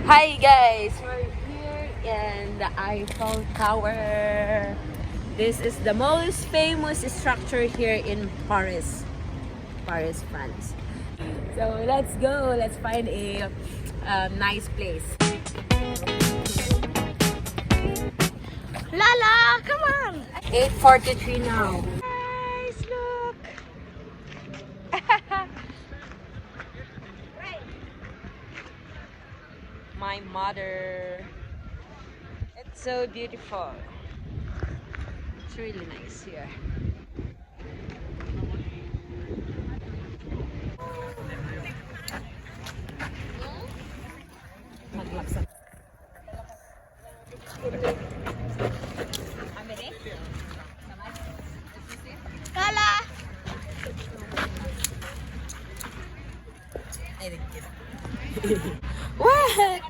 Hi guys, we're here in the Eiffel Tower. This is the most famous structure here in Paris, France. So let's go. Let's find a nice place. Lala, come on! 8:43 now. Guys, look! My mother. It's so beautiful. It's really nice here. Maglaksak. Lala! What?